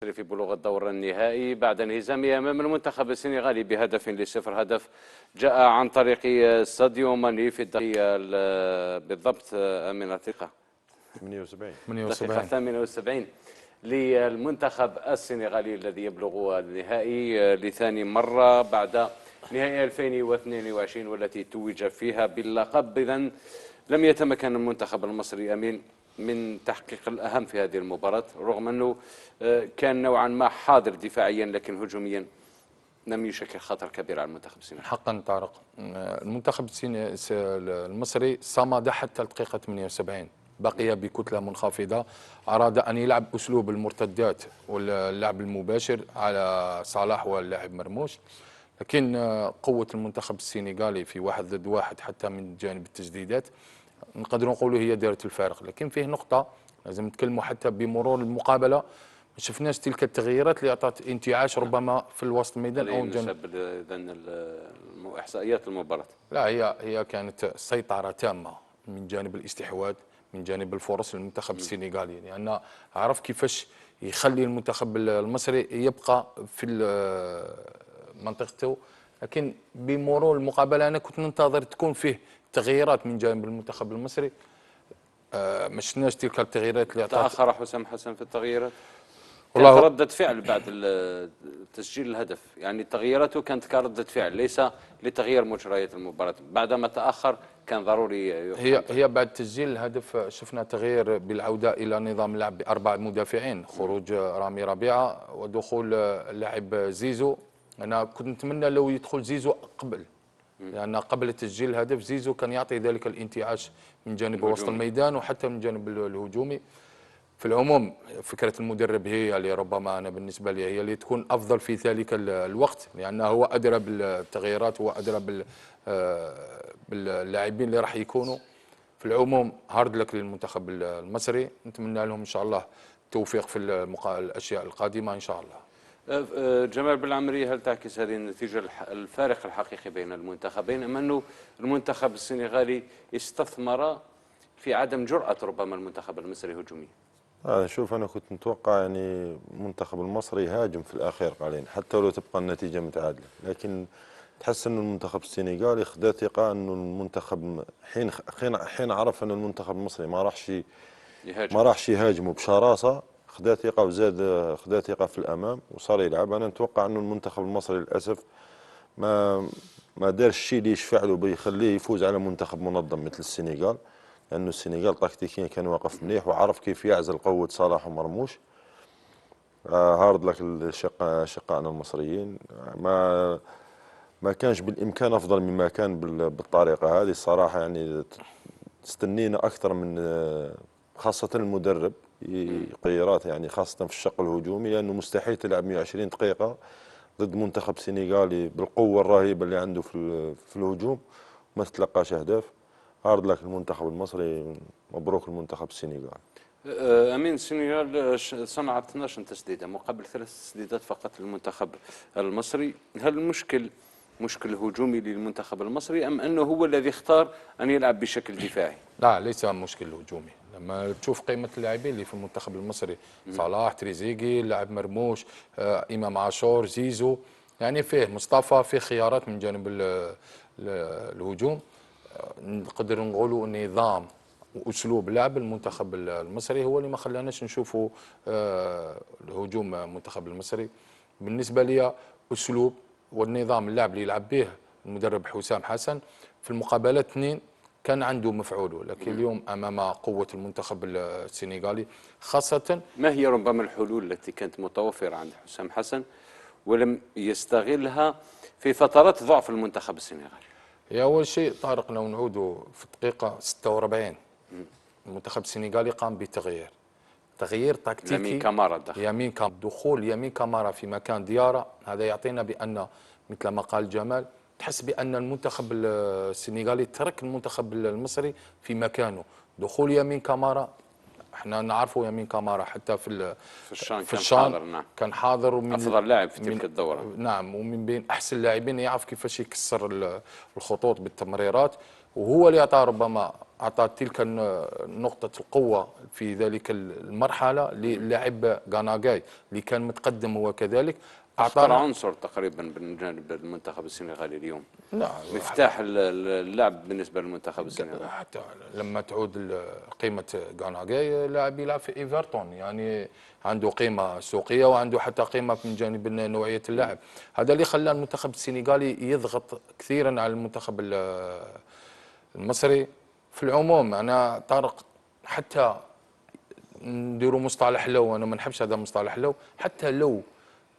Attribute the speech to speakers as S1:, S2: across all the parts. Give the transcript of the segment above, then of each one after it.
S1: في بلوغ الدور النهائي بعد انهزامه امام المنتخب السنغالي ب1-0. هدف جاء عن طريق ساديو ماني في الدقيقة بالضبط من الدقيقة
S2: 78
S1: 78 للمنتخب السنغالي الذي يبلغ النهائي لثاني مرة بعد نهائي 2022 والتي توج فيها باللقب. إذن لم يتمكن المنتخب المصري أمين من تحقيق الأهم في هذه المباراة، رغم أنه كان نوعا ما حاضر دفاعيا، لكن هجوميا لم يشكل خطر كبير على المنتخب السنغالي.
S2: حقا طارق، المنتخب المصري صمد حتى الدقيقة 78، بقي بكتلة منخفضة، أراد أن يلعب أسلوب المرتدات واللعب المباشر على صلاح واللاعب مرموش، لكن قوة المنتخب السنغالي في 1 ضد 1 حتى من جانب التسديدات نقدر نقولوا هي دارت الفارق. لكن فيه نقطة لازم نتكلموا، حتى بمرور المقابلة ما شفناش تلك التغييرات اللي أعطت انتعاش ربما في الوسط الميدان أو
S1: الجانب. إذن إحصائيات المباراة،
S2: لا، هي كانت سيطرة تامة من جانب الاستحواذ، من جانب الفرص للمنتخب السنغالي، لأن عرف كيفاش يخلي المنتخب المصري يبقى في منطقته. لكن بمرور المقابلة أنا كنت ننتظر تكون فيه تغييرات من جانب المنتخب المصري، ما شفناش تلك التغييرات اللي
S1: تأخر حسام حسن في التغييرات.
S2: والله
S1: كانت ردة فعل بعد تسجيل الهدف، يعني تغييراته كانت كردة فعل ليس لتغيير مجريات المباراة. بعدما تأخر كان ضروري
S2: هي بعد تسجيل الهدف شفنا تغيير بالعودة إلى نظام اللعب ب4 مدافعين، خروج رامي ربيعة ودخول اللاعب زيزو. أنا كنت نتمنى لو يدخل زيزو قبل، لأن قبل تسجيل الهدف زيزو كان يعطي ذلك الانتعاش من جانب وسط الميدان وحتى من جانب الهجومي. في العموم فكرة المدرب هي اللي ربما أنا بالنسبة لي هي اللي تكون أفضل في ذلك الوقت، لأنه هو أدرى بالتغييرات، هو أدرى باللاعبين اللي راح يكونوا. في العموم هارد لك للمنتخب المصري، نتمنى لهم إن شاء الله التوفيق في الأشياء القادمة إن شاء الله.
S1: جمال بالعمري، هل تعكس هذه النتيجة الفارق الحقيقي بين المنتخبين، أم أنه المنتخب السنغالي استثمر في عدم جرأة ربما المنتخب المصري هجوميا؟
S3: شوف، أنا كنت متوقع يعني المنتخب المصري يهاجم في الأخير قليلا حتى لو تبقى النتيجة متعادلة، لكن تحس أن المنتخب السنغالي خدا ثقة أنه المنتخب حين عرف أن المنتخب المصري ما راحش يهاجمه بشراسة، خدا ثقة وزاد خدا ثقة في الأمام وصار يلعب. أنا نتوقع أنه المنتخب المصري للأسف ما دارش الشيء اللي يشفع له بيخليه يفوز على منتخب منظم مثل السنغال، لأنه السنغال تكتيكيا كان واقف مليح وعرف كيف يعزل قوة صلاح ومرموش. هارد لك شقائنا المصريين، ما كانش بالإمكان أفضل مما كان بالطريقة هذه الصراحة. يعني تستنينا أكثر من خاصة المدرب يغيرات، يعني خاصة في الشق الهجومي، لأنه مستحيل تلعب 120 دقيقة ضد منتخب سنغالي بالقوة الرهيبة اللي عنده في الهجوم وما تتلقاش أهداف. هارد لك المنتخب المصري، مبروك المنتخب السنغالي.
S1: أمين، السنغال صنعت 12 تسديدة مقابل 3 تسديدات فقط للمنتخب المصري. هل المشكل مشكل هجومي للمنتخب المصري، أم أنه هو الذي اختار أن يلعب بشكل دفاعي؟
S2: لا، ليس مشكل هجومي. لما تشوف قيمة اللاعبين اللي في المنتخب المصري، صلاح، تريزيجي، لاعب مرموش، إمام عاشور، زيزو، يعني فيه مصطفى، فيه خيارات من جانب الهجوم. نقدر نقولوا نظام واسلوب لعب المنتخب المصري هو اللي ما خلاناش نشوفوا الهجوم المنتخب المصري. بالنسبه لي اسلوب والنظام اللعب اللي يلعب به المدرب حسام حسن في المقابلات 2 كان عنده مفعوله، لكن اليوم امام قوه المنتخب السنغالي خاصه.
S1: ما هي ربما الحلول التي كانت متوفره عند حسام حسن ولم يستغلها في فترات ضعف المنتخب السنغالي؟
S2: هي أول شيء طارق، لو نعودوا في الدقيقة 46 المنتخب السنغالي قام تغيير تكتيكي. دخول يمين كامارا في مكان ديارة، هذا يعطينا بأن مثل ما قال جمال، تحس بأن المنتخب السنغالي ترك المنتخب المصري في مكانه. دخول يمين كامارا، احنا نعرفوا يمين كامارا حتى في
S1: الشان
S2: كان حاضر. نعم، كان حاضر
S1: ومن افضل لاعب في تلك الدوره.
S2: نعم، ومن بين احسن اللاعبين يعرف كيفاش يكسر الخطوط بالتمريرات. وهو اللي أعطى ربما أعطى تلك نقطة القوة في ذلك المرحلة للاعب غاناغاي اللي كان متقدم هو كذلك.
S1: أخطر عنصر تقريبا من جانب المنتخب السنغالي اليوم، مفتاح اللعب بالنسبة للمنتخب السنغالي.
S2: حتى لما تعود قيمة غاناغاي لاعب يلعب في ايفرتون، يعني عنده قيمة سوقية وعنده حتى قيمة من جانب نوعية اللاعب. هذا اللي خلى المنتخب السنغالي يضغط كثيرا على المنتخب المصري. في العموم أنا طارق حتى نديروا مصطلح لو، أنا ما نحبش هذا المصطلح لو، حتى لو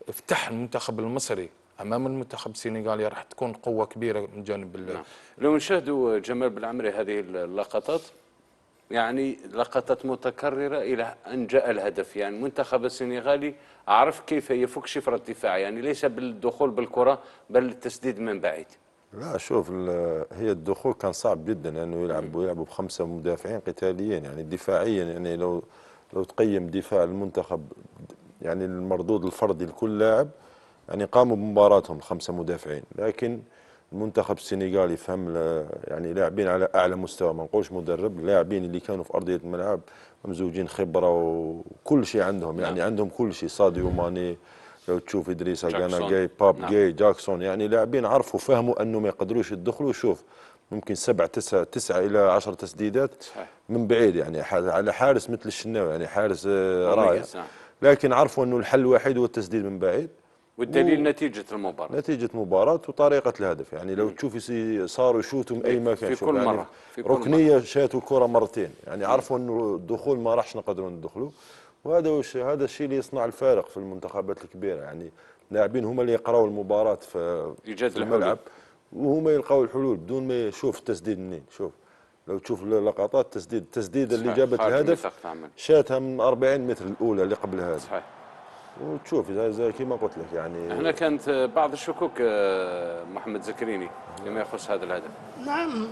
S2: افتح المنتخب المصري امام المنتخب السنغالي راح تكون قوه كبيره من جانب
S1: نعم. لو نشاهدوا جمال بالعمري هذه اللقطات، يعني لقطات متكرره الى ان جاء الهدف، يعني المنتخب السنغالي عرف كيف يفك شفره الدفاع، يعني ليس بالدخول بالكره بل التسديد من بعيد.
S3: لا شوف، هي الدخول كان صعب جدا لانه يلعبوا بخمسه مدافعين قتاليين، يعني دفاعيا يعني لو تقيم دفاع المنتخب يعني المردود الفردي لكل لاعب، يعني قاموا بمباراتهم خمسه مدافعين، لكن المنتخب السنغالي فهم يعني لاعبين على اعلى مستوى، ما نقولش مدرب، لاعبين اللي كانوا في ارضيه الملعب ممزوجين خبره وكل شيء عندهم، يعني عندهم كل شيء، ساديو ماني، لو تشوف ادريس غاناغاي، باب جاي، جاكسون، يعني لاعبين عرفوا فهموا انه ما يقدروش يدخلوا. شوف ممكن 9 الى 10 تسديدات من بعيد، يعني على حارس مثل الشناوي، يعني حارس رائع، لكن عرفوا انه الحل الوحيد هو التسديد من بعيد.
S1: والدليل نتيجة المباراة،
S3: نتيجة مباراة وطريقة الهدف، يعني لو تشوفي صاروا يشوتوا من أي مكان،
S1: في كل
S3: يعني
S1: مرة في
S3: ركنية شاتوا الكرة مرتين، يعني عرفوا أنه الدخول ما راحش نقدروا ندخلوا، هذا الشيء اللي يصنع الفارق في المنتخبات الكبيرة، يعني لاعبين هم اللي يقراوا المباراة في الملعب، وهم يلقاوا الحلول بدون ما يشوف التسديد منين. شوف لو تشوف اللقطات، التسديد اللي جابت الهدف شاتها من 40 متر الأولى اللي قبل هذا. صحيح. وتشوف زي كما قلت لك، يعني
S1: هنا كانت بعض الشكوك محمد زكريني فيما يخص هذا الهدف.
S4: نعم،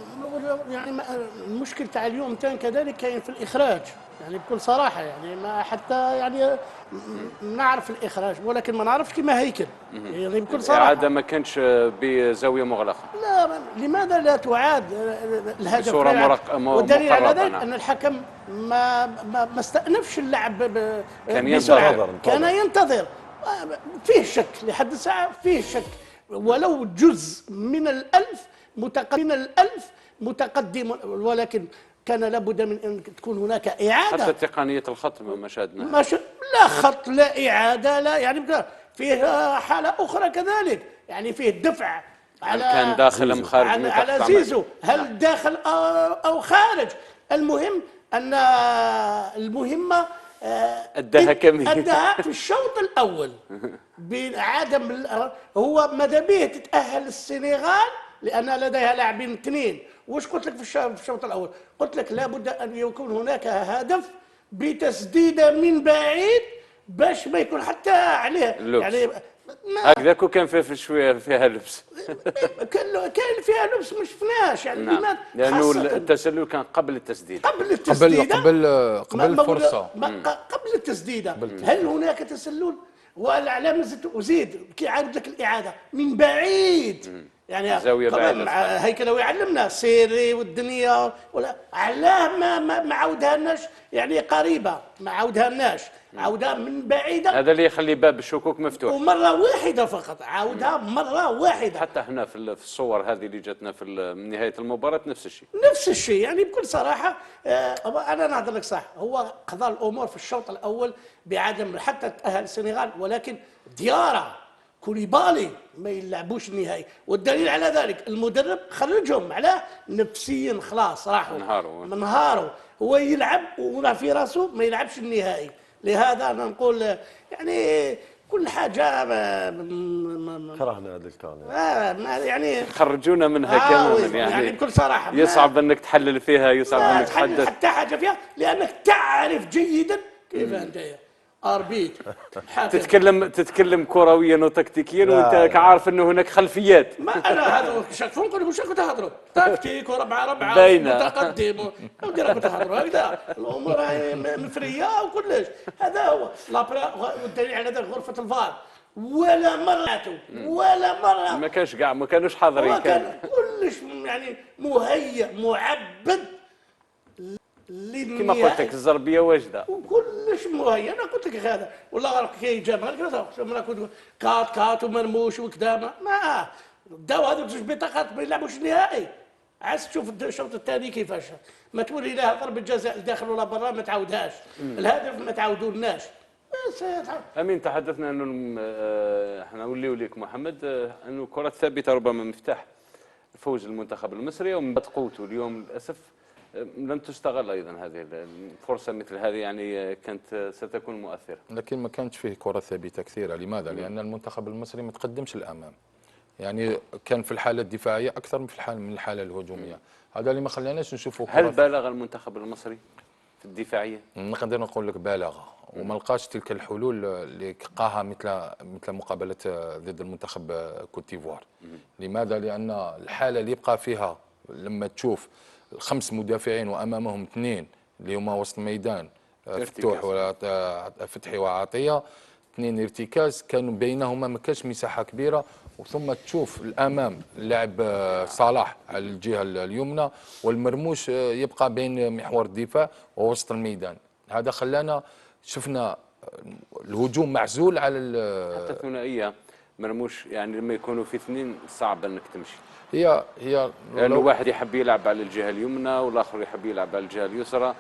S4: يعني المشكل تاع اليوم كذلك كاين في الاخراج، يعني بكل صراحه، يعني ما حتى يعني نعرف الاخراج ولكن ما نعرفش كيما هيكل، يعني بكل صراحه
S1: الإعادة ما كانش بزاويه مغلقه.
S4: لا، لماذا لا تعاد الهدف
S1: بصوره
S4: والدليل على ذلك ان الحكم ما استأنفش اللعب كان ينتظر. فيه شك لحد الساعه، فيه شك ولو جزء من الألف متقدم، ولكن كان لابد من أن تكون هناك إعادة.
S1: حتى تقنية الخط ما شاهدناها،
S4: لا خط، لا إعادة، لا، يعني فيه حالة أخرى كذلك، يعني فيه دفع
S1: على كان داخل أم خارج
S4: على زيزو، هل داخل أو خارج. المهم أن المهمة أداها في الشوط الأول بعدم هو ماذا به تتأهل السنغال لأن لديها لاعبين اثنين. وش قلت لك في الشوط الأول؟ قلت لك لابد أن يكون هناك هدف بتسديدة من بعيد باش ما يكون حتى عليه
S1: اللبس. يعني هكذا كان في شويه فيها لبس
S4: كان فيها لبس ما شفناش، يعني
S1: نعم. لانه التسلل كان قبل التسديد،
S2: قبل الفرصه،
S4: قبل التسديده. هل هناك تسلل؟ والاعلام وزيد كي عاود لك الاعاده من بعيد، يعني
S1: زاويه بعيده.
S4: هيكلوي علمنا سيري والدنيا، ولا علاه ما عاودها لناش، يعني قريبه ما عاودها لناش، عاودها من بعيده.
S1: هذا اللي يخلي باب الشكوك مفتوح،
S4: ومره واحده فقط عاودها مره واحده.
S1: حتى هنا في الصور هذه اللي جاتنا في نهايه المباراه نفس الشيء،
S4: يعني بكل صراحه. انا نهضر لك صح، هو قضى الامور في الشوط الاول بعدم حتى تاهل السنغال، ولكن ديارة كوليبالي ما يلعبوش النهائي، والدليل على ذلك المدرب خرجهم على نفسيا، خلاص راحوا نهاروا هو يلعب ولا في راسه ما يلعبش النهائي. لهذا انا نقول يعني كل حاجه
S3: كرهنا هذا الكلام،
S1: يعني خرجونا منها كمان،
S4: يعني بكل صراحه
S1: يصعب انك تحلل فيها، يصعب انك تحدث
S4: حتى حاجه فيها، لانك تعرف جيدا كيف انت اربيت
S1: تتكلم كرويا وتكتيكيا وانت عارف انه هناك خلفيات.
S4: ما انا هذا نقول واش كنت تهضروا تكتيك وربعه متقدم كنت تهضروا هكذا، الامور مفريه وكلش. هذا هو والدليل على ذلك غرفه الفار ولا مرة ولا مرة.
S1: ما كانش كاع، ما كانوش حاضرين.
S4: هو كان كلش يعني مهيأ معبد
S1: كما قلت لك الزربيه واجده.
S4: وكلش مهيأ. انا قلت لك هذا والله راك كي جمال كذا كنت كات ومرموش وكذا ما داو هذوك زوج بطاقات ما يلعبوش النهائي. عايز تشوف الشوط الثاني كيفاش ما تولي لها ضربه جزاء لداخل ولا برا ما تعاودهاش، الهدف ما تعاودولناش.
S1: امين، تحدثنا انه احنا نوليو لك محمد انه الكره الثابته ربما مفتاح فوز المنتخب المصري، ومن بعد قوته اليوم للاسف لم تستغل ايضا هذه الفرصه مثل هذه، يعني كانت ستكون مؤثره.
S2: لكن ما كانش فيه كره ثابته كثيره. لماذا؟ لان المنتخب المصري ما تقدمش الامام، يعني كان في الحاله الدفاعيه اكثر من الحاله الهجوميه. هذا اللي ما خلاناش نشوفوا.
S1: هل بالغ المنتخب المصري في الدفاعيه؟
S2: نقدر نقول لك بالغ، وما لقاش تلك الحلول اللي لقاها مثل مقابله ضد المنتخب كوت ديفوار. لماذا؟ لان الحاله اللي يبقى فيها لما تشوف 5 مدافعين وامامهم 2 اللي هما وسط الميدان، فتحي وعطيه، 2 ارتكاز، كانوا بينهما ما كانش مساحه كبيره. وثم تشوف الامام اللاعب صلاح على الجهه اليمنى، والمرموش يبقى بين محور الدفاع ووسط الميدان. هذا خلانا شفنا الهجوم معزول على
S1: حتى الثنائيه مرموش، يعني لما يكونوا في 2 صعب انك تمشي.
S2: هي
S1: لانه واحد يحب يلعب على الجهه اليمنى والاخر يحب يلعب على الجهه اليسرى.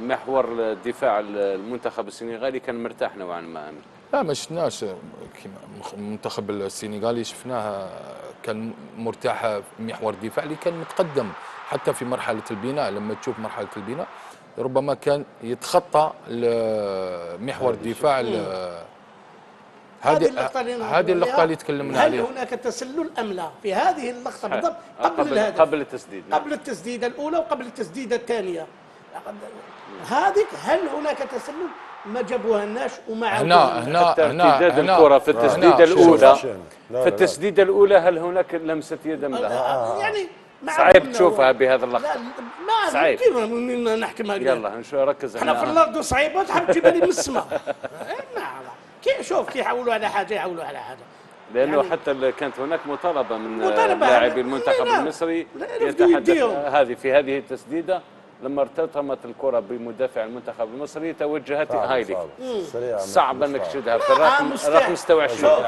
S1: محور الدفاع المنتخب السنغالي كان مرتاح نوعا ما.
S2: لا ما شفناش المنتخب السنغالي، شفناه كان مرتاح في محور الدفاع اللي كان متقدم حتى في مرحله البناء. لما تشوف مرحله البناء ربما كان يتخطى محور الدفاع.
S4: هذه
S2: اللقطه اللي تكلمنا عليها.
S4: هل هناك تسلل ام لا في هذه اللقطه بالضبط قبل الهدف، قبل التسديده الاولى وقبل التسديده الثانيه هذيك؟ هل هناك تسلل؟ ما جابوها الناس وما
S1: هنا الكره في التسديده الاولى، في التسديده الاولى هل هناك لمسه يد ام لا؟
S4: يعني
S1: صعيب تشوفها بهذا اللقطه.
S4: لا صعيب. كيف نحكمها؟
S1: يلا
S4: ركز. احنا في الارض صعيبه تحب تجيبها لي من السماء. كي شوف كي يحاولوا على حاجه يحاولوا على حاجه.
S1: لانه يعني حتى كانت هناك مطالبه من لاعبي المنتخب المصري يتحدث في هذه التسديده لما ارتطمت الكره بمدافع المنتخب المصري توجهت هايلك. صعب انك تشدها في الرقم 26.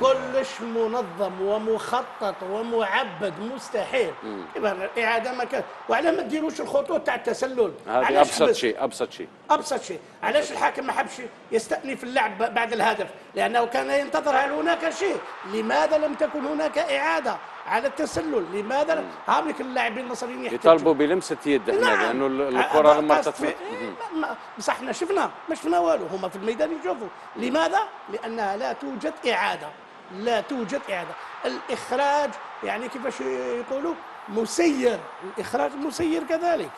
S4: كلش منظم ومخطط ومعبد، مستحيل. الاعاده ما كان. وعلى ما تديروش الخطوط تاع التسلل.
S1: هذه ابسط شيء.
S4: علاش الحاكم ما حبش يستأنف اللعب بعد الهدف؟ لانه كان ينتظر هل هناك شيء. لماذا لم تكن هناك اعاده على التسلل؟ لماذا هاوليك اللاعبين المصريين
S1: يطالبوا بلمسه يد هنا؟ لانه الكره لما ارتطمت
S4: بصح احنا ما شفنا والو. هما في الميدان يشوفوا. لماذا؟ لانها لا توجد اعاده. الاخراج يعني كيفاش يقولوا مسير. الاخراج مسير كذلك.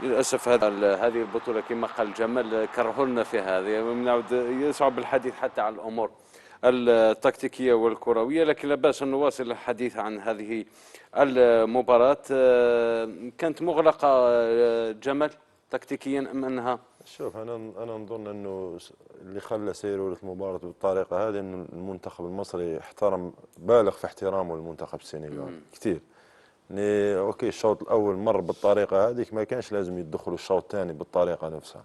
S1: للاسف هذه البطوله كما قال جمال كرهوا لنا في هذه، ونعود يصعب الحديث حتى عن الامور التكتيكيه والكرويه، لكن لا باس ان نواصل الحديث عن هذه المباراه. كانت مغلقه جمال تكتيكيا ام انها؟
S3: شوف انا نظن انه اللي خلى سيروره المباراه بالطريقه هذه انه المنتخب المصري بالغ في احترامه للمنتخب السنغالي كثير. اوكي الشوط الاول مر بالطريقه هذيك، ما كانش لازم يدخلوا الشوط الثاني بالطريقه نفسها.